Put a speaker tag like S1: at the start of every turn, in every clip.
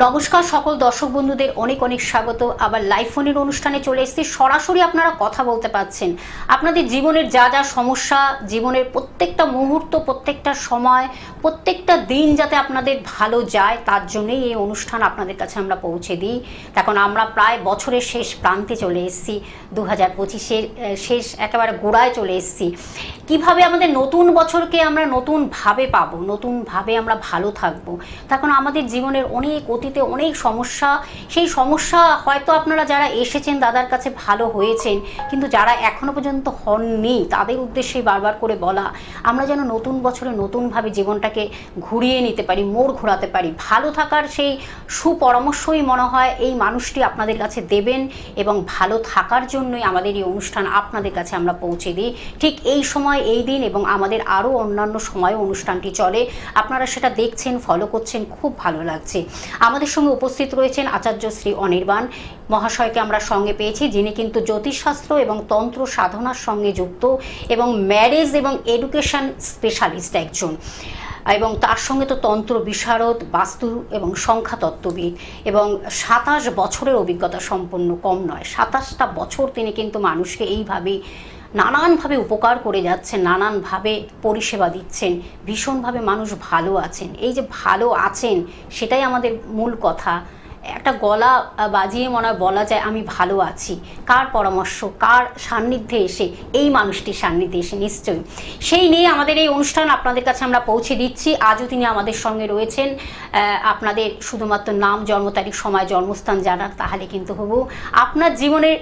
S1: নমস্কার সকল দর্শক বন্ধুদের অনেক অনেক স্বাগত। আবার লাইভ ফোনের অনুষ্ঠানে চলে এসেছি। সরাসরি আপনারা কথা বলতে পারছেন। আপনাদের জীবনের যা যা সমস্যা, জীবনের প্রত্যেকটা মুহূর্ত, প্রত্যেকটা সময়, প্রত্যেকটা দিন যাতে আপনাদের ভালো যায় তার জন্যই এই অনুষ্ঠান আপনাদের কাছে আমরা পৌঁছে দিই। এখন আমরা প্রায় বছরের শেষ প্রান্তে চলে এসেছি, 2025-এর শেষ একেবারে গোড়ায় চলে এসেছি। কিভাবে আমাদের নতুন বছরকে আমরা নতুনভাবে পাবো, নতুনভাবে আমরা ভালো থাকবো। তখন আমাদের জীবনের অনেক অতীতে অনেক সমস্যা, সেই সমস্যা হয়তো আপনারা যারা এসেছেন দাদার কাছে ভালো হয়েছেন, কিন্তু যারা এখনো পর্যন্ত হননি তাদের উদ্দেশ্যে বারবার করে বলা, আমরা যেন নতুন বছরে নতুনভাবে জীবনটাকে ঘুরিয়ে নিতে পারি, মোড় ঘোরাতে পারি। ভালো থাকার সেই সুপরামর্শই মনে হয় এই মানুষটি আপনাদের কাছে দেবেন, এবং ভালো থাকার জন্যই আমাদের এই অনুষ্ঠান আপনাদের কাছে আমরা পৌঁছে দিই। ঠিক এই সময়, এই দিন এবং আমাদের আরও অন্যান্য সময়ে অনুষ্ঠানটি চলে। আপনারা সেটা দেখছেন, ফলো করছেন, খুব ভালো লাগছে। আমাদের সঙ্গে উপস্থিত রয়েছেন আচার্য শ্রী অনির্বাণ মহাশয়কে আমরা সঙ্গে পেয়েছি, যিনি কিন্তু জ্যোতিষশাস্ত্র এবং তন্ত্র সাধনার সঙ্গে যুক্ত এবং ম্যারেজ এবং এডুকেশন স্পেশালিস্ট একজন, এবং তার সঙ্গে তো তন্ত্র বিশারদ, বাস্তু এবং সংখ্যাতত্ত্ববিদ, এবং 27 বছরের অভিজ্ঞতা সম্পন্ন, কম নয়। 27টা বছর তিনি কিন্তু মানুষকে এইভাবেই নানানভাবে উপকার করে যাচ্ছেন, নানানভাবে পরিষেবা দিচ্ছেন। ভীষণভাবে মানুষ ভালো আছেন। এই যে ভালো আছেন সেটাই আমাদের মূল কথা। একটা গলা বাজিয়ে মনে হয় বলা যায় আমি ভালো আছি। কার পরামর্শ, কার সান্নিধ্যে এসে? এই মানুষটির সান্নিধ্যে এসে নিশ্চয়ই। সেই নিয়ে আমাদের এই অনুষ্ঠান আপনাদের কাছে আমরা পৌঁছে দিচ্ছি। আজও তিনি আমাদের সঙ্গে রয়েছেন। আপনাদের শুধুমাত্র নাম, জন্ম তারিখ, সময়, জন্মস্থান জানার, তাহলে কিন্তু হবু আপনার জীবনের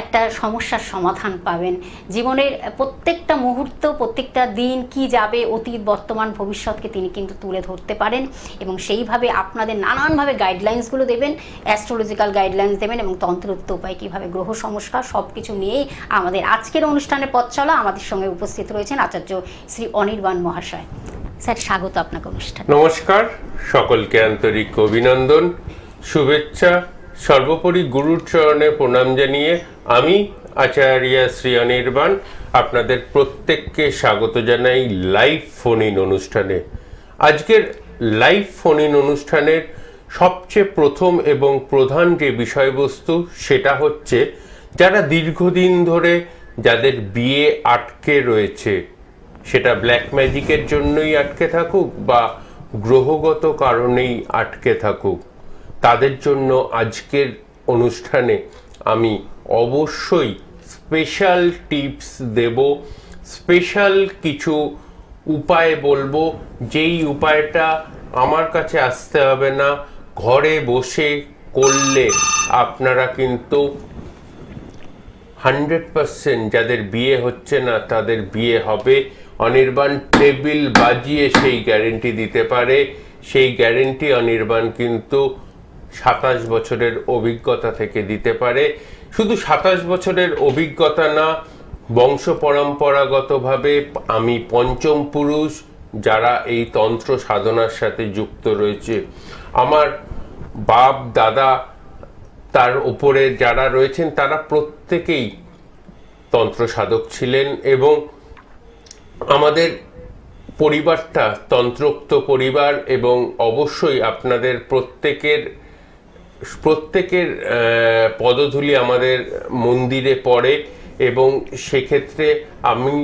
S1: একটা সমস্যার সমাধান পাবেন। জীবনের প্রত্যেকটা মুহূর্ত, প্রত্যেকটা দিন কি যাবে, অতীত, বর্তমান, ভবিষ্যৎকে তিনি কিন্তু তুলে ধরতে পারেন, এবং সেইভাবে আপনাদের নানানভাবে গাইডলাইন্সগুলো দেবেন, অ্যাস্ট্রোলজিক্যাল গাইডলাইন্স দেবেন, এবং তন্ত্রোক্ত উপায় কীভাবে গ্রহ সংস্কার সব কিছু নিয়েই আমাদের আজকের অনুষ্ঠানের পথ চলা। আমাদের সঙ্গে উপস্থিত রয়েছেন আচার্য শ্রী অনির্বাণ মহাশয়। স্যার, স্বাগত আপনাকে অনুষ্ঠানে।
S2: নমস্কার, সকলকে আন্তরিক অভিনন্দন, শুভেচ্ছা। সর্বোপরি গুরুর চরণে প্রণাম জানিয়ে আমি আচার্য শ্রী অনির্বাণ আপনাদের প্রত্যেককে স্বাগত জানাই লাইভ ফোন ইন অনুষ্ঠানে। আজকের লাইভ ফোন ইন অনুষ্ঠানের সবচেয়ে প্রথম এবং প্রধান যে বিষয়বস্তু সেটা হচ্ছে, যারা দীর্ঘদিন ধরে যাদের বিয়ে আটকে রয়েছে, সেটা ব্ল্যাক ম্যাজিকের জন্যই আটকে থাকুক বা গ্রহগত কারণেই আটকে থাকুক, তাদের জন্য আজকের অনুষ্ঠানে আমি অবশ্যই স্পেশাল টিপস দেব, স্পেশাল কিছু উপায় বলবো, যেই উপায়টা আমার কাছে আসতে হবে না, ঘরে বসে করলে আপনারা কিন্তু 100% যাদের বিয়ে হচ্ছে না তাদের বিয়ে হবে। অনির্বাণ টেবিল বাজিয়ে সেই গ্যারেন্টি দিতে পারে। সেই গ্যারেন্টি অনির্বাণ কিন্তু 27 বছরের অভিজ্ঞতা থেকে দিতে পারে। শুধু 27 বছরের অভিজ্ঞতা না, বংশ পরম্পরাগতভাবে আমি পঞ্চম পুরুষ যারা এই তন্ত্র সাধনার সাথে যুক্ত রয়েছে। আমার বাপ দাদা তার উপরে যারা রয়েছেন তারা প্রত্যেকেই তন্ত্র সাধক ছিলেন, এবং আমাদের পরিবারটা তন্ত্রোক্ত পরিবার, এবং অবশ্যই আপনাদের প্রত্যেকের পদধূলি আমাদের মন্দিরে পড়ে, এবং সেক্ষেত্রে আমি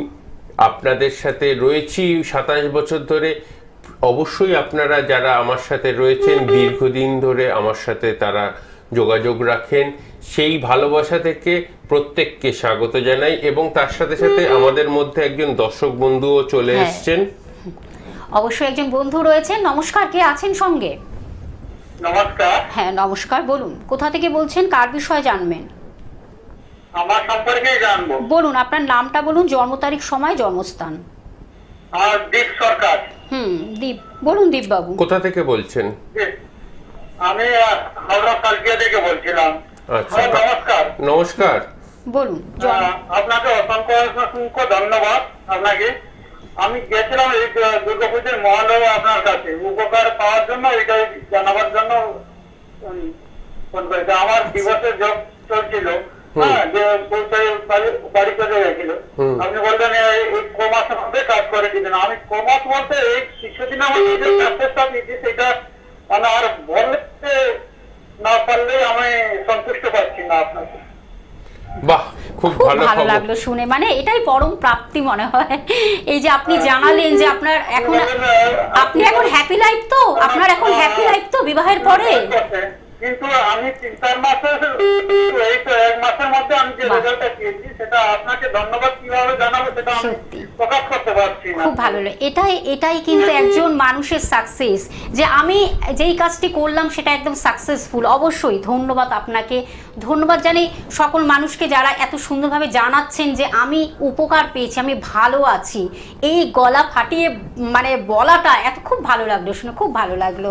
S2: আপনাদের সাথে রয়েছি 27 বছর ধরে। অবশ্যই আপনারা যারা আমার সাথে রয়েছেন দীর্ঘদিন ধরে আমার সাথে তারা যোগাযোগ রাখেন, সেই ভালোবাসা থেকে প্রত্যেককে স্বাগত জানাই। এবং তার সাথে সাথে আমাদের মধ্যে একজন দর্শক বন্ধুও চলে এসেছেন।
S1: অবশ্যই একজন বন্ধু রয়েছেন। নমস্কার, কে আছেন সঙ্গে?
S3: নমস্কার।
S1: হ্যাঁ নমস্কার, বলুন কোথা থেকে বলছেন, কার বিষয়ে জানবেন?
S3: আমার সম্পর্কে জানবো।
S1: বলুন আপনার নামটা বলুন, জন্ম তারিখ, সময়, জন্মস্থান।
S3: দীপ সরকার।
S1: দীপ, বলুন দীপ বাবু।
S2: কোথা থেকে বলছেন?
S3: আমি হাওড়া কালকিয়া থেকে বলছিলাম।
S2: আচ্ছা,
S3: নমস্কার।
S2: নমস্কার,
S1: বলুন।
S3: আপনাকে অসংখ্য ধন্যবাদ আপনাকে। আমি গেছিলাম এই দুর্গাপুজোর মহালয়ে আপনার কাছে উপকার পাওয়ার জন্য, এটাই জানাবার জন্য ফোন করেছি। আমার ডিভোর্সের জব চলছিল, যে বাড়ি চলে গেছিল। আপনি বললেন এই কমাসের মধ্যে কাজ করে দিবেন। আমি কমাস বলতে এই কিছুদিন আমার সেটা মানে আর বলতে না আপনাকে।
S2: বাহ, খুব ভালো
S1: ভালো
S2: খবর।
S1: লাগলো শুনে, মানে এটাই পরম প্রাপ্তি মনে হয়। এই যে আপনি জানালেন যে আপনার এখন, আপনি এখন হ্যাপি লাইফ, তো আপনার এখন হ্যাপি লাইফ তো বিবাহের পরে।
S3: কিন্তু আমি 3-4 মাসের এই তো 1 মাসের মধ্যে আমি যে রেজাল্টটা পেয়েছি সেটা আপনাকে ধন্যবাদ কিভাবে জানাবো সেটা আমি প্রকাশ করতে পারছি না।
S1: খুব ভালো লাগে, এটাই কিন্তু একজন মানুষের সাকসেস, যে আমি যেই কাজটি করলাম সেটা একদম সাকসেসফুল। অবশ্যই ধন্যবাদ আপনাকে, ধন্যবাদ জানি সকল মানুষকে যারা এত সুন্দরভাবে জানাচ্ছেন যে আমি উপকার পেয়েছি, আমি ভালো আছি। এই গলা ফাটিয়ে মানে বলাটা এত খুব ভালো লাগলো শুনে, খুব ভালো লাগলো।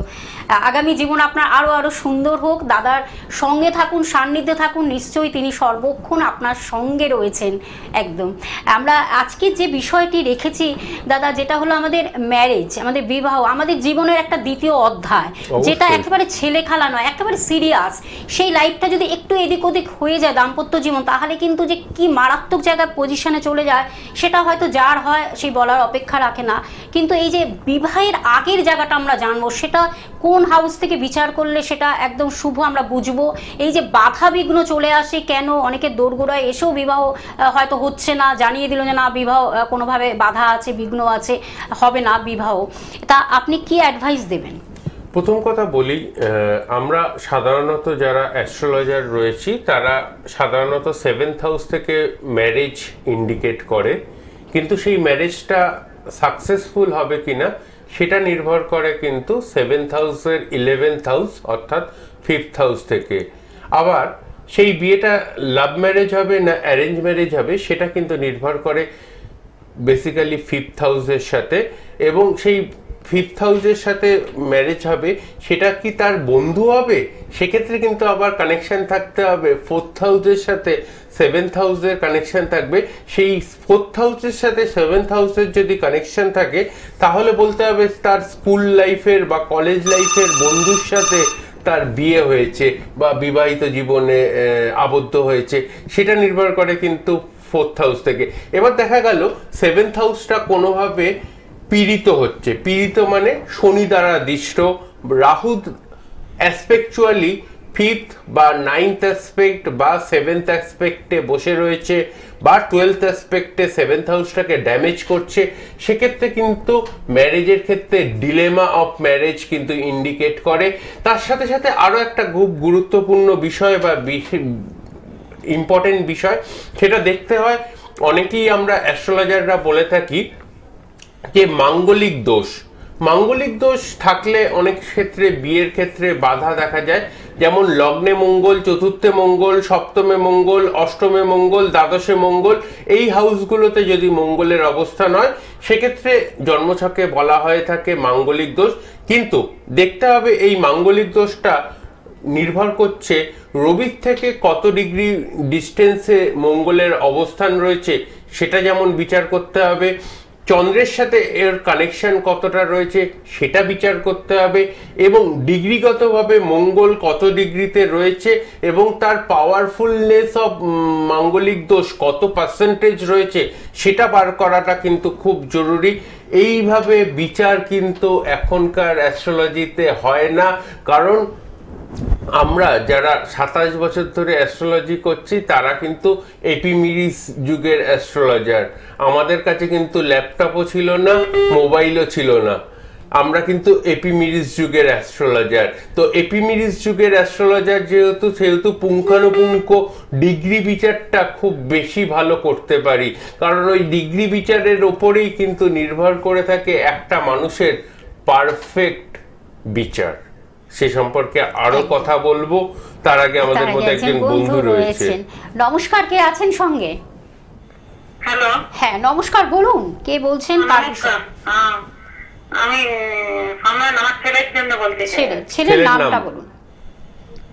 S1: আগামী জীবন আপনার আরো সুন্দর হোক। দাদার সঙ্গে থাকুন, সান্নিধ্যে থাকুন, নিশ্চয়ই তিনি সর্বক্ষণ আপনার সঙ্গে রয়েছেন একদম। আমরা আজকে যে বিষয়টি রেখেছি দাদা, যেটা হলো আমাদের ম্যারেজ, আমাদের বিবাহ, আমাদের জীবনের একটা দ্বিতীয় অধ্যায়, যেটা একেবারে ছেলে খেলা নয়, একেবারে সিরিয়াস। সেই লাইফটা যদি একটু এদিক ওদিক হয়ে যায় দাম্পত্য জীবন, তাহলে কিন্তু যে কি মারাত্মক জায়গায় পজিশনে চলে যায় সেটা হয়তো যার হয় সেই বলার অপেক্ষা রাখে না। কিন্তু এই যে বিবাহের আগের জায়গাটা আমরা জানবো, সেটা কোন হাউস থেকে বিচার করলে সেটা একদম শুভ আমরা বুঝবো। এই যে বাধা বিঘ্ন চলে আসে কেন, অনেকে দোরগোড়ায় এসেও বিবাহ হয়তো হচ্ছে না, জানিয়ে দিল যে না বিবাহ কোনোভাবে বাধা আছে, বিঘ্ন আছে, হবে না বিবাহ, তা আপনি কি অ্যাডভাইস দেবেন?
S2: প্রথম কথা বলি, আমরা সাধারণত যারা অ্যাস্ট্রোলজার রয়েছি তারা সাধারণত 7th হাউস থেকে ম্যারেজ ইন্ডিকেট করে, কিন্তু সেই ম্যারেজটা সাকসেসফুল হবে কিনা সেটা নির্ভর করে কিন্তু 7th হাউসের 11th হাউস অর্থাৎ 5th হাউস থেকে। আবার সেই বিয়েটা লাভ ম্যারেজ হবে না অ্যারেঞ্জ ম্যারেজ হবে সেটা কিন্তু নির্ভর করে বেসিক্যালি 5th হাউসের সাথে। এবং সেই 5th হাউসের সাথে ম্যারেজ হবে সেটা কি তার বন্ধু হবে, সেক্ষেত্রে কিন্তু আবার কানেকশন থাকতে হবে 4th হাউসের সাথে 7th হাউসের কানেকশন থাকবে। সেই 4th হাউসের সাথে 7th হাউসের যদি কানেকশন থাকে তাহলে বলতে হবে তার স্কুল লাইফের বা কলেজ লাইফের বন্ধুর সাথে তার বিয়ে হয়েছে বা বিবাহিত জীবনে আবদ্ধ হয়েছে, সেটা নির্ভর করে কিন্তু 4th হাউস থেকে। এবার দেখা গেল 7th হাউসটা কোনোভাবে পীড়িত হচ্ছে, পীড়িত মানে শনি দ্বারা দৃষ্ট, রাহু অ্যাসপেকচুয়ালি 5th বা 9th অ্যাসপেক্ট বা 7th অ্যাসপেক্টে বসে রয়েছে বা 12th অ্যাসপেক্টে 7th হাউসটাকে ড্যামেজ করছে, সেক্ষেত্রে কিন্তু ম্যারেজের ক্ষেত্রে ডিলেমা অফ ম্যারেজ কিন্তু ইন্ডিকেট করে। তার সাথে সাথে আরো একটা খুব গুরুত্বপূর্ণ বিষয় বা ইম্পর্টেন্ট বিষয় সেটা দেখতে হয়। অনেকেই আমরা অ্যাস্ট্রোলজাররা বলে থাকি যে মাঙ্গলিক দোষ, মাঙ্গলিক দোষ থাকলে অনেক ক্ষেত্রে বিয়ের ক্ষেত্রে বাধা দেখা যায়। যেমন লগ্নে মঙ্গল, চতুর্থে মঙ্গল, সপ্তমে মঙ্গল, অষ্টমে মঙ্গল, দ্বাদশে মঙ্গল, এই হাউসগুলোতে যদি মঙ্গলের অবস্থান হয় সেক্ষেত্রে জন্মছকে বলা হয়ে থাকে মাঙ্গলিক দোষ। কিন্তু দেখতে হবে এই মাঙ্গলিক দোষটা নির্ভর করছে রবির থেকে কত ডিগ্রি ডিস্টেন্সে মঙ্গলের অবস্থান রয়েছে সেটা যেমন বিচার করতে হবে, চন্দ্রের সাথে এর কানেকশন কতটা রয়েছে সেটা বিচার করতে হবে, এবং ডিগ্রিগতভাবে মঙ্গল কত ডিগ্রিতে রয়েছে এবং তার পাওয়ারফুলনেস অফ মাঙ্গলিক দোষ কত পার্সেন্টেজ রয়েছে সেটা বার করাটা কিন্তু খুব জরুরি। এইভাবে বিচার কিন্তু এখনকার অ্যাস্ট্রোলজিতে হয় না, কারণ আমরা যারা 27 বছর ধরে অ্যাস্ট্রোলজি করছি তারা কিন্তু এপিমিরিস যুগের অ্যাস্ট্রোলজার। আমাদের কাছে কিন্তু ল্যাপটপও ছিল না, মোবাইলও ছিল না, আমরা কিন্তু এপিমিরিস যুগের অ্যাস্ট্রোলজার। তো এপিমিরিস যুগের অ্যাস্ট্রোলজার সেহেতু পুঙ্খানুপুঙ্খ ডিগ্রি বিচারটা খুব বেশি ভালো করতে পারি, কারণ ওই ডিগ্রি বিচারের ওপরেই কিন্তু নির্ভর করে থাকে একটা মানুষের পারফেক্ট বিচার। সে সম্পর্কে আরো কথা বলবো, তার আগে আমাদের মধ্যে একজন বন্ধু রয়েছে।
S1: নমস্কার, কে আছেন সঙ্গে?
S3: হ্যালো,
S1: হ্যাঁ নমস্কার, বলুন কে বলছেন?
S3: আমি আমার ছেলের জন্য বলতে চাই।
S1: ছেলের নামটা বলুন।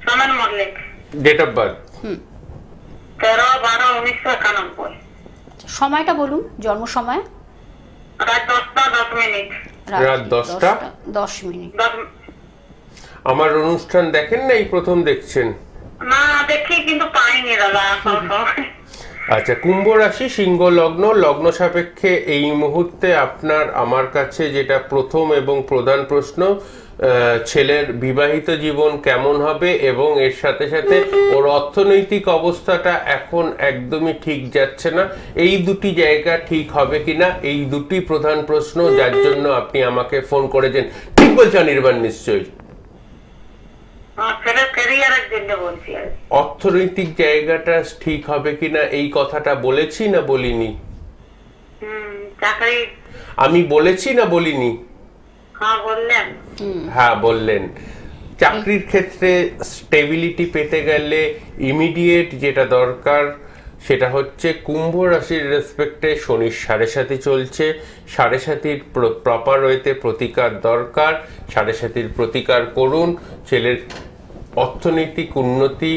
S3: সমান মল্লিক।
S2: Date of birth
S3: 13/12/1991।
S1: সময়টা বলুন, জন্ম সময়।
S3: রাত 10:10।
S2: রাত 10:10। আমার অনুষ্ঠান দেখেন না, এই প্রথম দেখছেন?
S3: না দেখি, কিন্তু পাইনি দাদা।
S2: আচ্ছা, কুম্ভ রাশি, সিংহ লগ্ন, লগ্ন সাপেক্ষে এই মুহূর্তে আপনার আমার কাছে যেটা প্রথম এবং প্রধান প্রশ্ন, ছেলের বিবাহিত জীবন কেমন হবে এবং এর সাথে সাথে ওর অর্থনৈতিক অবস্থাটা এখন একদমই ঠিক যাচ্ছে না, এই দুটি জায়গা ঠিক হবে কিনা, এই দুটি প্রধান প্রশ্ন যার জন্য আপনি আমাকে ফোন করেছেন। ঠিক বলছেন অনির্বাণ নিশ্চয়ই? অর্থনৈতিক জায়গাটা ঠিক হবে কিনা এই কথাটা বলেছি না বলিনি? আমি বলেছি না বলিনি? হ্যাঁ বললেন। চাকরির ক্ষেত্রে স্টেবিলিটি পেতে গেলে ইমিডিয়েট যেটা দরকার সেটা হচ্ছে কুম্ভ রাশির রেসপেক্টে শনির 7.5 চলছে। 7.5 প্রপার ওয়েতে প্রতিকার দরকার, 7.5 প্রতিকার করুন। ছেলের অর্থনৈতিক উন্নতি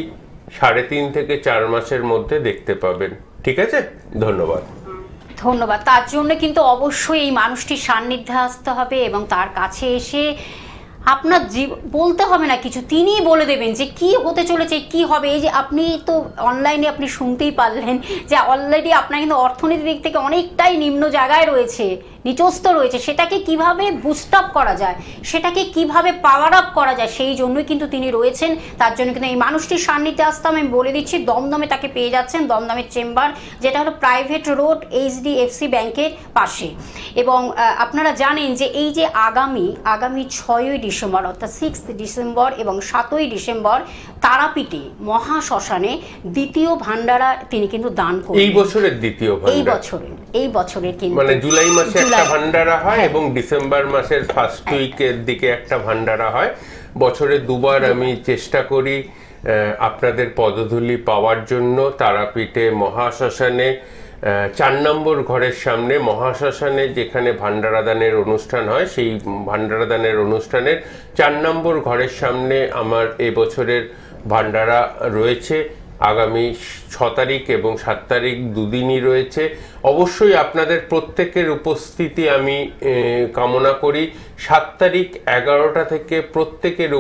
S2: 3.5 থেকে 4 মাসের মধ্যে দেখতে পাবেন। ঠিক আছে, ধন্যবাদ।
S1: ধন্যবাদ। তার জন্য কিন্তু অবশ্যই এই মানুষটির সান্নিধ্যে আসতে হবে এবং তার কাছে এসে আপনার বলতে হবে না কিছু, তিনিই বলে দেবেন যে কি হতে চলেছে, কি হবে। এই যে আপনি তো অনলাইনে আপনি শুনতেই পারলেন যে অলরেডি আপনার কিন্তু অর্থনীতির দিক থেকে অনেকটাই নিম্ন জায়গায় রয়েছে, নিচস্থ রয়েছে, সেটাকে কিভাবে বুস্ট আপ করা যায়, সেটাকে কিভাবে পাওয়ার আপ করা যায়, সেই জন্যই কিন্তু তিনি রয়েছেন। তার জন্য কিন্তু এই মানুষটির সান্নিধ্যে আসতে আমি বলে দিচ্ছি, দমদমে তাকে পেয়ে যাচ্ছেন, দমদমের চেম্বার, যেটা হলো প্রাইভেট রোড HDFC ব্যাংকের পাশে। এবং আপনারা জানেন যে এই যে আগামী 6ই ডিসেম্বর অর্থাৎ 6 ডিসেম্বর এবং 7ই ডিসেম্বর তারাপীঠে মহাশ্মশানে দ্বিতীয় ভান্ডারা তিনি কিন্তু দান করবেন।
S2: এই বছরের দ্বিতীয় ভান্ডারা, এই বছরের কিন্তু মানে জুলাই মাসে একটা ভান্ডারা হয় এবং ডিসেম্বর মাসের ফার্স্ট উইকের দিকে একটা ভান্ডারা হয়। বছরে দুবার আমি চেষ্টা করি আপনাদের পদধূলি পাওয়ার জন্য। তারাপীঠে মহাশ্মশানে 4 নম্বর ঘরের সামনে মহাশ্মশানে যেখানে ভান্ডারা দানের অনুষ্ঠান হয়, সেই ভান্ডারা দানের অনুষ্ঠানের 4 নম্বর ঘরের সামনে আমার এবছরের ভান্ডারা রয়েছে। আগামী 6 তারিখ এবং 7 তারিখ দুদিনই রয়েছে। অবশ্যই আপনাদের প্রত্যেকের উপস্থিতি আমি কামনা করি। 7 তারিখ 11টা থেকে প্রত্যেকের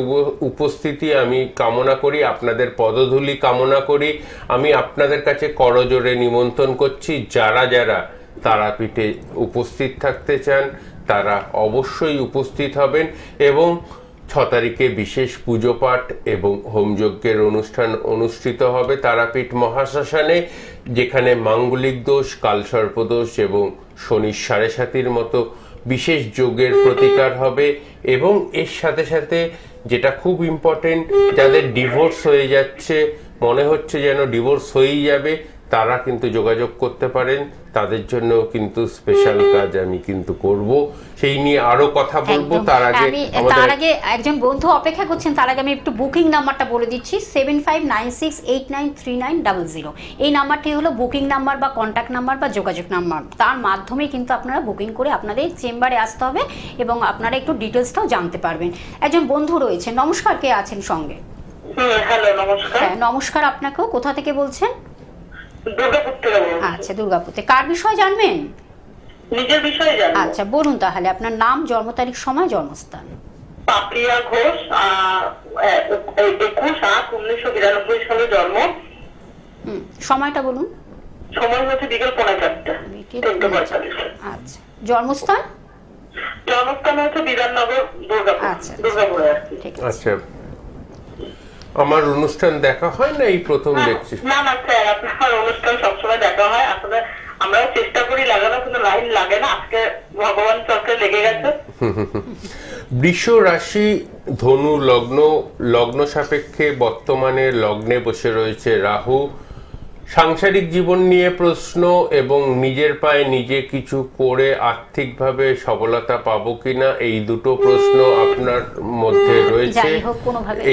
S2: উপস্থিতি আমি কামনা করি, আপনাদের পদধূলি কামনা করি। আমি আপনাদের কাছে করজোড়ে নিমন্ত্রণ করছি, যারা যারা তারাপীঠে উপস্থিত থাকতে চান তারা অবশ্যই উপস্থিত হবেন। এবং 6 তারিখে বিশেষ পুজো পাঠ এবং হোমযজ্ঞের অনুষ্ঠান অনুষ্ঠিত হবে তারাপীঠ মহাশ্মশানে, যেখানে মাঙ্গলিক দোষ, কালসর্পদোষ এবং শনির 7.5 মতো বিশেষ যোগের প্রতিকার হবে। এবং এর সাথে সাথে যেটা খুব ইম্পর্টেন্ট, যাদের ডিভোর্স হয়ে যাচ্ছে, মনে হচ্ছে যেন ডিভোর্স হয়েই যাবে, তারা কিন্তু যোগাযোগ করতে পারেন। তাদের জন্য কিন্তু স্পেশাল কাজ আমি কিন্তু করব, সেই নিয়ে আরো কথা বলবো। তার আগে
S1: একজন বন্ধু অপেক্ষা করছেন, তার আগে আমি একটু বুকিং নাম্বারটা বলে দিচ্ছি, 7596893900। এই নাম্বারটি হলো বুকিং নাম্বার বা কন্ট্যাক্ট নাম্বার বা যোগাযোগ নাম্বার। তার মাধ্যমে কিন্তু আপনারা বুকিং করে আপনাদের চেম্বারে আসতে হবে এবং আপনারা একটু ডিটেলসটাও জানতে পারবেন। একজন বন্ধু রয়েছে, নমস্কার, কে আছেন সঙ্গে?
S3: হ্যালো, নমস্কার।
S1: হ্যাঁ নমস্কার, আপনাকেও। কোথা থেকে বলছেন?
S3: দুর্গাপুর থেকে বলছি।
S1: আচ্ছা, দুর্গাপুর থেকে। কার বিষয় জানবেন?
S3: নিজের বিষয়ে জানবো।
S1: আচ্ছা বলুন তাহলে, আপনার নাম, জন্ম তারিখ, সময়, জন্মস্থান।
S3: পাপিয়া ঘোষ, 21/8/1992 সালে জন্ম।
S1: সময়টা বলুন।
S3: সময় হচ্ছে বিকেল 4:45।
S1: আচ্ছা, জন্মস্থান?
S3: জন্মস্থান হচ্ছে বিধাননগর, দুর্গাপুর।
S1: আচ্ছা,
S3: দুর্গাপুরে আর কি।
S2: আচ্ছা, আমার অনুষ্ঠান দেখা হয় না, এই প্রথম দেখছি?
S3: না না স্যার, আপনার অনুষ্ঠান সবসময় দেখা হয়। আসলে আমরাও চেষ্টা করি লাগানো, কিন্তু লাইন লাগে না। আজকে ভগবান চক্রে লেগে গেছে।
S2: বৃষ রাশি, ধনু লগ্ন, লগ্ন সাপেক্ষে বর্তমানে লগ্নে বসে রয়েছে রাহু। সাংসারিক জীবন নিয়ে প্রশ্ন এবং নিজের পায়ে নিজে কিছু করে আর্থিকভাবে সফলতা পাবো কিনা, এই দুটো প্রশ্ন আপনার মধ্যে রয়েছে।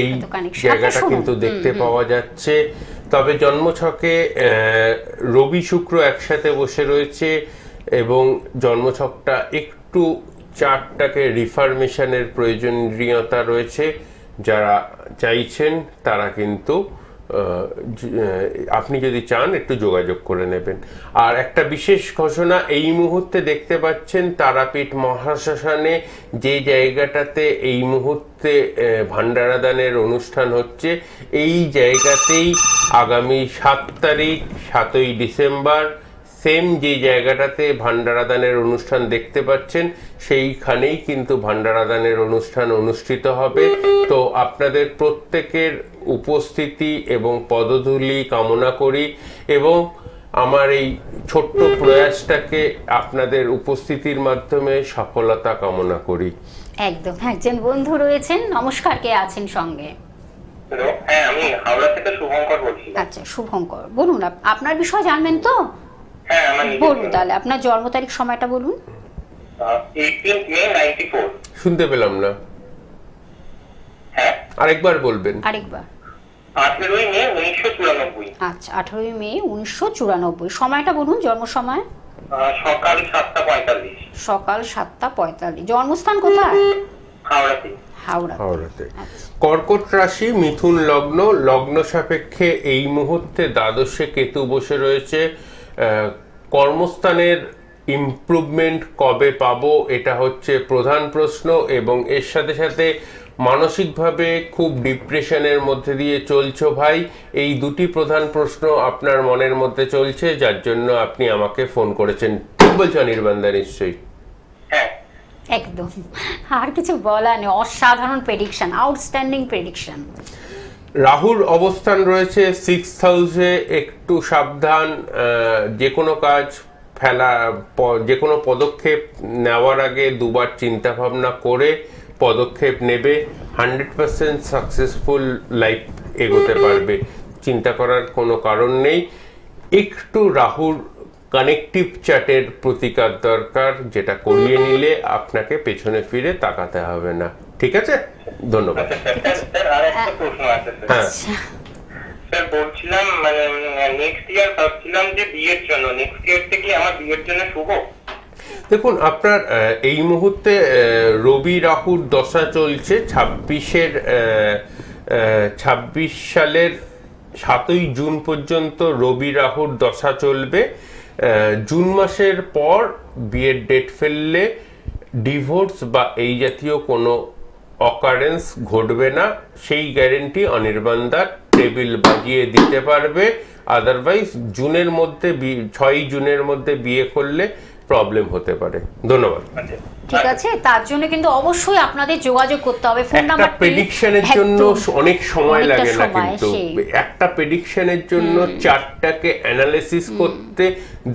S2: এই জায়গাটা কিন্তু দেখতে পাওয়া যাচ্ছে। তবে জন্মছকে রবি শুক্র একসাথে বসে রয়েছে এবং জন্মছকটা একটু চার্টটাকে রিফরমেশনের প্রয়োজনীয়তা রয়েছে। যারা চাইছেন তারা কিন্তু আপনি যদি চান একটু যোগাযোগ করে নেবেন। আর একটা বিশেষ ঘোষণা, এই মুহূর্তে দেখতে পাচ্ছেন তারাপীঠ মহাশ্মশানে যে জায়গাটাতে এই মুহূর্তে ভান্ডারা দানের অনুষ্ঠান হচ্ছে, এই জায়গাতেই আগামী 7 তারিখ 7ই ডিসেম্বর সেম যে জায়গাটাতে ভান্ডারা দানের অনুষ্ঠান দেখতে পাচ্ছেন সেইখানেই কিন্তু ভান্ডারা দানের অনুষ্ঠান অনুষ্ঠিত হবে। তো আপনাদের প্রত্যেকের উপস্থিতি এবং পদধূলি কামনা করি এবং আমার এই ছোট্ট প্রয়াসটাকে আপনাদের উপস্থিতির মাধ্যমে সফলতা কামনা করি।
S1: একদম। একজন বন্ধু রয়েছেন, নমস্কার, কে আছেন সঙ্গে?
S3: হ্যাঁ, আমি হাওড়া থেকে শুভঙ্কর বলছি।
S1: আচ্ছা শুভঙ্কর, বলুন আপনার বিষয় জানবেন তো?
S3: হ্যাঁ,
S1: বলুন তাহলে আপনার জন্ম তারিখ সময়টা বলুন।
S3: 18 মে 94।
S2: শুনতে পেলাম না,
S3: হ্যাঁ
S2: আরেকবার বলবেন।
S1: আরেকবার।
S3: 18 মে 1994।
S1: আচ্ছা 18 মে 1994, সময়টা বলুন, জন্ম সময়।
S3: সকাল 7:45।
S1: সকাল 7:45। জন্মস্থান কোথায়?
S3: হাওড়াতে।
S2: হাওড়াতে। কর্কট রাশি, মিথুন লগ্ন, লগ্ন সাপেক্ষে এই মুহূর্তে দ্বাদশে কেতু বসে রয়েছে। কর্মস্থানের ইমপ্রুভমেন্ট কবে পাবো এটা হচ্ছে প্রধান প্রশ্ন, এবং এর সাথে সাথে মানসিকভাবে খুব ডিপ্রেশনের মধ্যে দিয়ে চলছো ভাই, এই দুটি প্রধান প্রশ্ন আপনার মনের মধ্যে চলছে, যার জন্য আপনি আমাকে ফোন করেছেন। ঠিক বলছো অনির্বাণদা? নিশ্চয়ই।
S3: হ্যাঁ
S1: একদম, আর কিছু বলা নেই। অসাধারণ প্রেডিকশন, আউটস্ট্যান্ডিং প্রেডিকশন।
S2: রাহুর অবস্থান রয়েছে 6th হাউসে। একটু সাবধান, যে কোনো কাজ যে কোনো পদক্ষেপ নেওয়ার আগে দুবার চিন্তা ভাবনা করে পদক্ষেপ নেবে। 100% সাকসেসফুল লাইফ এগোতে পারবে, চিন্তা করার কোনো কারণ নেই। একটু রাহুর কানেকটিভ চার্টের প্রতিকার দরকার, যেটা করিয়ে নিলে আপনাকে পেছনে ফিরে তাকাতে হবে না। ঠিক আছে, ধন্যবাদ।
S3: স্যার, আর একটা প্রশ্ন আছে স্যার।
S2: হ্যাঁ
S3: স্যার, বলছিলাম মানে নেক্সট ইয়ার ভাবছিলাম যে বিয়ের জন্য, নেক্সট ইয়ার থেকে আমার বিয়ের জন্য শুভ।
S2: দেখুন, আপনার এই মুহূর্তে রবি রাহুর দশা চলছে। 26 সালের 7ই জুন পর্যন্ত রবি রাহুর দশা চলবে। জুন মাসের পর বিয়ের ডেট ফেললে ডিভোর্স বা এই জাতীয় কোনো অকারেন্স ঘটবে না, সেই গ্যারেন্টি অনির্বাণদার টেবিল বাজিয়ে দিতে পারবে। আদারওয়াইজ জুনের মধ্যে 6 জুনের মধ্যে বিয়ে করলে প্রবলেম হতে পারে। ধন্যবাদ।
S1: ঠিক আছে, তার জন্য কিন্তু অবশ্যই আপনাদের যোগাযোগ করতে হবে। ফোন নাম্বার,
S2: প্রেডিকশনের জন্য অনেক সময় লাগে না, কিন্তু একটা প্রেডিকশনের জন্য চারটাকে অ্যানালিসিস করতে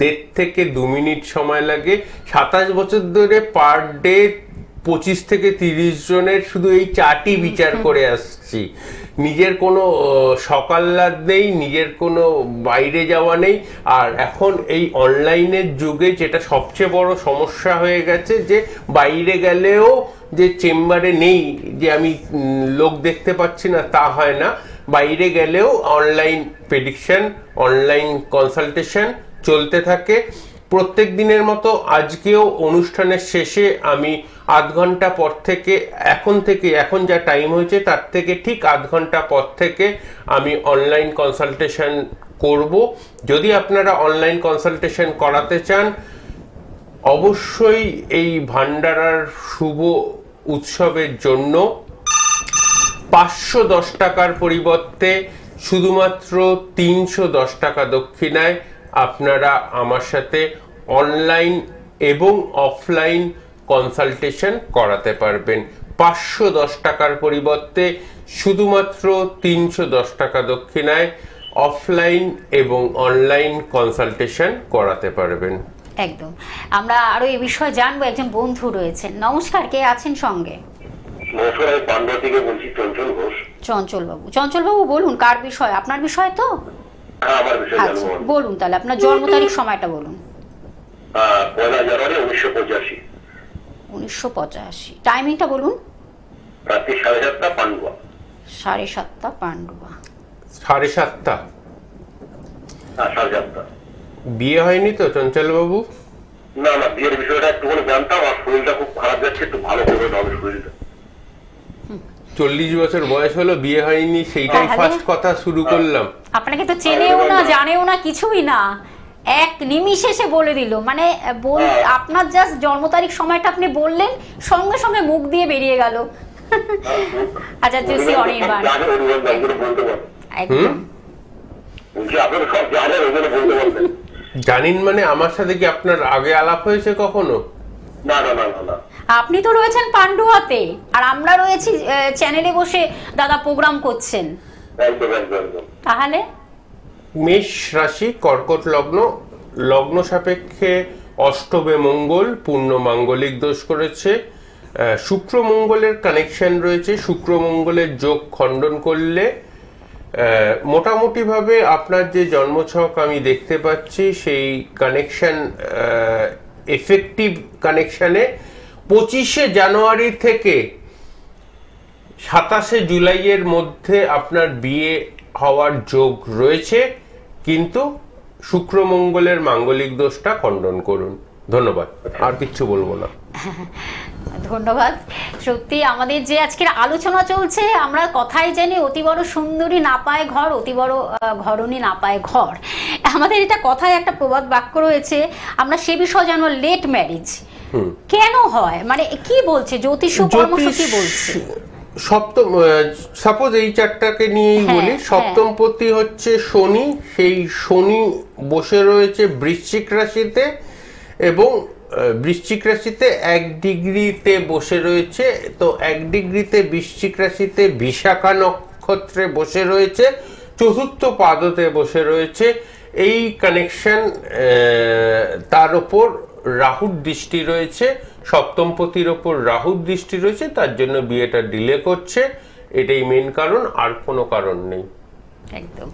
S2: 1.5 থেকে 2 মিনিট সময় লাগে। 27 বছর ধরে পার ডে 25 থেকে 30 জনের শুধু এই চারটি বিচার করে আসছি। নিজের কোনো সকাল্লাদ নেই, নিজের কোনো বাইরে যাওয়া নেই। আর এখন এই অনলাইনের যুগে যেটা সবচেয়ে বড় সমস্যা হয়ে গেছে, যে বাইরে গেলেও যে চেম্বারে নেই, যে আমি লোক দেখতে পাচ্ছি না, তা হয় না। বাইরে গেলেও অনলাইন প্রেডিকশন, অনলাইন কনসালটেশন চলতে থাকে। প্রত্যেক দিনের মতো আজকেও অনুষ্ঠানের শেষে আমি আধ ঘন্টা পর থেকে, এখন যা টাইম হয়েছে তার থেকে ঠিক আধ ঘন্টা পর থেকে আমি অনলাইন কনসালটেশন করব। যদি আপনারা অনলাইন কনসালটেশন করাতে চান, অবশ্যই এই ভান্ডারার শুভ উৎসবের জন্য 510 টাকার পরিবর্তে শুধুমাত্র 310 টাকা দক্ষিণায় আপনারা আমার সাথে অনলাইন এবং অফলাইন কনসালটেশন করাতে পারবেন। 510 টাকার পরিবর্তে শুধুমাত্র 310 টাকা দক্ষিণায় অফলাইন এবং অনলাইন কনসালটেশন করাতে পারবেন।
S1: একদম। আমরা আরো এই বিষয়ে জানবো। একজন বন্ধু রয়েছেন, নমস্কার, কে আছেন সঙ্গে?
S3: নমস্কার, আমি পান্ডা থেকে বলছি, চঞ্চল ঘোষ।
S1: চঞ্চল বাবু বলুন, কার বিষয়? আপনার বিষয় তো?
S3: হ্যাঁ, আমার বিষয়
S1: আচ্ছা বলুন তাহলে, আপনার জন্ম তারিখ সময়টা বলুন।
S3: 1 জানুয়ারি 1985।
S1: 1985। টাইমিংটা বলুন।
S3: রাত্রি 7:30 পান্ডুয়া।
S1: 7:30 পান্ডুয়া।
S2: 7:30?
S3: হ্যাঁ, 7:30।
S2: বিয়ে হয়নি তো চঞ্চল বাবু?
S3: না না, বিয়ের বিষয়টা একটুখানি জানতাম, আর শরীরটা খুব খারাপ যাচ্ছে, একটু ভালো করে হবে শরীরটা।
S2: 40 বছর বয়স হলো, বিয়ে হয়নি, সেইটাই ফার্স্ট কথা শুরু করলাম।
S1: আপনাকে তো চেনেও না, জানেও না, কিছুই না, এক নিমিষে সে বলে দিল। মানে আপনার জাস্ট জন্ম তারিখ সময়টা আপনি বললেন, সঙ্গে সঙ্গে মুখ দিয়ে বেরিয়ে গেল। আচ্ছা জেসি অনির্বাণ, একদম
S2: জানেন মানে আমার সাথে কি আপনার আগে আলাপ হয়েছে কখনো?
S3: না না না না।
S1: আপনি তো রয়েছেন পান্ডুয়াতে, আর আমরা রয়েছি চ্যানেলে বসে দাদা প্রোগ্রাম করছেন।
S3: একদম একদম একদম।
S1: তাহলে
S2: মেষ রাশি, কর্কট লগ্ন, লগ্ন সাপেক্ষে অষ্টমে মঙ্গল পূর্ণ মাঙ্গলিক দোষ করেছে। শুক্র মঙ্গলের কানেকশন রয়েছে। শুক্র মঙ্গলের যোগ খণ্ডন করলে মোটামুটি ভাবে আপনার যে জন্মছক আমি দেখতে পাচ্ছি সেই কানেকশন এফেক্টিভ কানেকশনে 25শে জানুয়ারি থেকে 27শে জুলাইয়ের মধ্যে আপনার বিয়ে হওয়ার যোগ রয়েছে, কিন্তু শুক্র মঙ্গলের মাঙ্গলিক দোষটা খণ্ডন করুন। ধন্যবাদ, আর কিছু বলবো না।
S1: ধন্যবাদ। সত্যি আমাদের যে আজকের আলোচনা চলছে, আমরা কথাই জানি অতি বড় সুন্দরী না পায় ঘর, অতি বড় ঘরণী না পায় ঘর। আমাদের এটা কথায় একটা প্রবাদ বাক্য রয়েছে, আমরা সে বিষয়ে জানবো লেট ম্যারেজ কেন হয়, মানে কি বলছে জ্যোতিষ পরামর্শ কি বলছে?
S2: সপ্তম, সাপোজ এই চারটাকে নিয়েই বলি। সপ্তমপতি হচ্ছে শনি, সেই শনি বসে রয়েছে বৃশ্চিক রাশিতে, এবং বৃশ্চিক রাশিতে 1 ডিগ্রিতে বসে রয়েছে। তো 1 ডিগ্রিতে বৃশ্চিক রাশিতে বিশাখা নক্ষত্রে বসে রয়েছে, চতুর্থ পাদতে বসে রয়েছে। এই কানেকশন, তার ওপর রাহুর দৃষ্টি রয়েছে, সপ্তমপতির ওপর রাহুর দৃষ্টি রয়েছে, তার জন্য বিয়েটা ডিলে করছে। এটাই মেন কারণ, আর কোনো কারণ নেই।
S1: একদম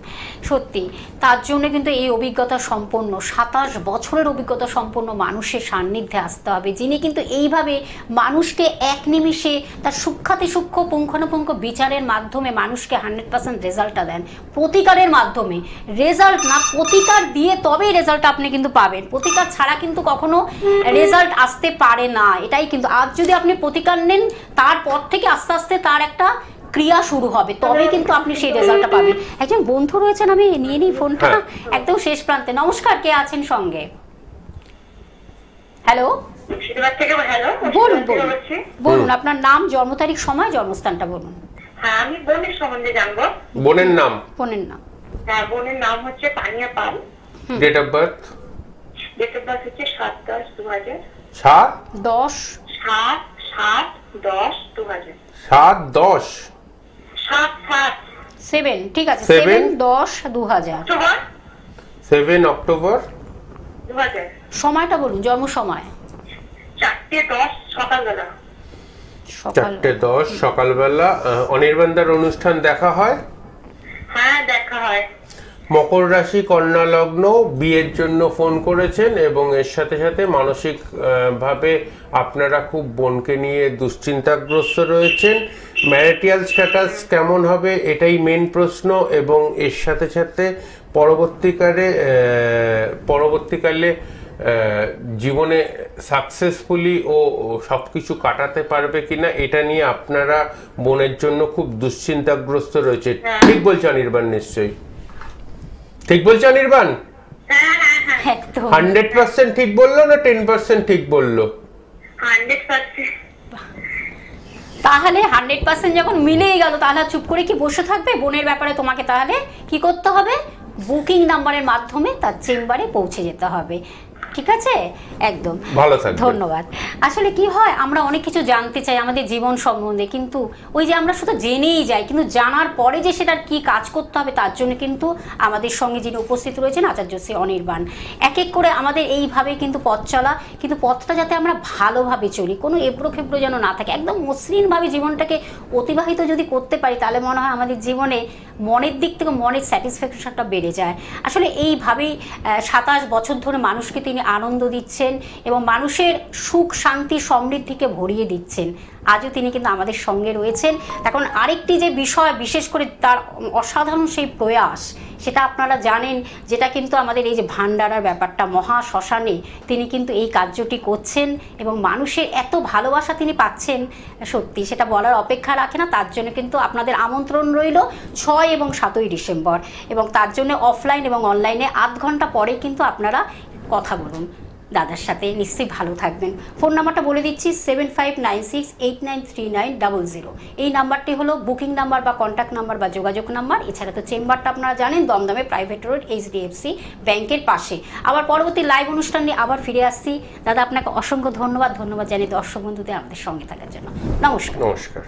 S1: সত্যি। তার জন্য কিন্তু এই অভিজ্ঞতা সম্পন্ন 27 বছরের অভিজ্ঞতা সম্পন্ন মানুষের সান্নিধ্যে আসতে হবে, যিনি কিন্তু এইভাবে মানুষকে এক নিমিষে তার সূক্ষ্মাতি সূক্ষ্ম পুঙ্খানুপুঙ্খ বিচারের মাধ্যমে মানুষকে 100% রেজাল্টটা দেন। প্রতিকারের মাধ্যমে, রেজাল্ট না, প্রতিকার দিয়ে তবেই রেজাল্ট আপনি কিন্তু পাবেন। প্রতিকার ছাড়া কিন্তু কখনো রেজাল্ট আসতে পারে না। এটাই কিন্তু, আজ যদি আপনি প্রতিকার নেন, তারপর থেকে আস্তে আস্তে তার একটা ক্রিয়া শুরু হবে, তবে কিন্তু আপনি সেই রেজাল্টটা পাবেন। একজন বন্ধু রয়েছেন, আমি নিয়ে নিই ফোনটা একদম শেষ প্রান্তে। নমস্কার, কে আছেন সঙ্গে? হ্যালো, বলুন বলুন বলুন, আপনার নাম, জন্ম তারিখ, সময়, জন্মস্থানটা বলুন।
S4: হ্যাঁ, আমি বোনের সম্বন্ধে জানবো।
S2: বোনের নাম?
S1: বোনের নাম?
S4: হ্যাঁ, বোনের নাম হচ্ছে Paniya Pal.
S2: Date of birth?
S4: Date of birth হচ্ছে 7/10/2000।
S2: 7/10?
S4: 7/10/2000।
S2: 7/10?
S1: 7 ঠিক আছে, 7/10/2000।
S2: 7 অক্টোবর
S4: 2000।
S1: সময়টা বলুন, জন্ম সময়।
S4: 4:10 সকালবেলা।
S2: 4:10 সকালবেলা। অনির্বাণদার অনুষ্ঠান দেখা হয়?
S4: হ্যাঁ, দেখা হয়।
S2: মকর রাশি, কন্যা লগ্ন, বিয়ের জন্য ফোন করেছেন, এবং এর সাথে সাথে মানসিক ভাবে আপনারা খুব বোনকে নিয়ে দুশ্চিন্তাগ্রস্ত রয়েছেন। ম্যারিটাল স্ট্যাটাস কেমন হবে, এটাই মেন প্রশ্ন। এবং এর সাথে সাথে পরবর্তীকালে জীবনে সাকসেসফুলি ও সবকিছু কাটাতে পারবে কিনা, এটা নিয়ে আপনারা বোনের জন্য খুব দুশ্চিন্তাগ্রস্ত রয়েছে। ঠিক বলছে অনির্বাণ? নিশ্চয়ই ঠিক বলছে অনির্বাণ? 100% ঠিক বললো না 10% ঠিক বললো?
S4: 100%।
S1: তাহলে 100% যখন মিলেই গেল, তাহলে চুপ করে কি বসে থাকবে? বোনের ব্যাপারে তোমাকে তাহলে কি করতে হবে? বুকিং নাম্বারের মাধ্যমে তার চেম্বারে পৌঁছে যেতে হবে। ঠিক আছে, একদম
S2: ভালো থাকবেন।
S1: ধন্যবাদ। আসলে কি হয়, আমরা অনেক কিছু জানতে চাই আমাদের জীবন সম্বন্ধে, কিন্তু ওই যে আমরা শুধু জেনেই যাই, কিন্তু জানার পরে যে সেটার কি কাজ করতে হবে, তার জন্য কিন্তু আমাদের সঙ্গে যিনি উপস্থিত রয়েছেন আচার্য শ্রী অনির্বাণ, এক এক করে আমাদের এইভাবে কিন্তু পথ চলা, কিন্তু পথটা যাতে আমরা ভালোভাবে চলি, কোনো এবড়ো খেবড়ো যেন না থাকে, একদম মসৃণভাবে জীবনটাকে অতিবাহিত যদি করতে পারি, তাহলে মনে হয় আমাদের জীবনে মনের দিক থেকে মনের স্যাটিসফ্যাকশনটা বেড়ে যায়। আসলে এইভাবেই 27 বছর ধরে মানুষকে তিনি আনন্দ দিচ্ছেন এবং মানুষের সুখ শান্তি সমৃদ্ধিকে ভরিয়ে দিচ্ছেন। আজও তিনি কিন্তু আমাদের সঙ্গে রয়েছেন। এখন আরেকটি যে বিষয়, বিশেষ করে তার অসাধারণ সেই প্রয়াস, সেটা আপনারা জানেন, যেটা কিন্তু আমাদের এই যে ভান্ডারার ব্যাপারটা, মহা শ্মশানে তিনি কিন্তু এই কার্যটি করছেন এবং মানুষের এত ভালোবাসা তিনি পাচ্ছেন, সত্যি সেটা বলার অপেক্ষা রাখে না। তার জন্য কিন্তু আপনাদের আমন্ত্রণ রইল 6 এবং 7ই ডিসেম্বর, এবং তার জন্য অফলাইন এবং অনলাইনে 8 ঘন্টা পরে কিন্তু আপনারা কথা বলুন। দাদার সাথে নিশ্চয়ই ভালো থাকবেন। ফোন নাম্বারটা বলে দিচ্ছি 7596893900। এই নাম্বারটি হলো বুকিং নাম্বার বা কন্ট্যাক্ট নাম্বার বা যোগাযোগ নাম্বার। এছাড়া তো চেম্বারটা আপনারা জানেন দমদমে প্রাইভেট রোড HDFC ব্যাংকের পাশে। আবার পরবর্তী লাইভ অনুষ্ঠান নিয়ে আবার ফিরে আসছি। দাদা আপনাকে অসংখ্য ধন্যবাদ জানিয়ে দর্শক বন্ধুদের আমাদের সঙ্গে থাকার জন্য। নমস্কার।
S2: নমস্কার।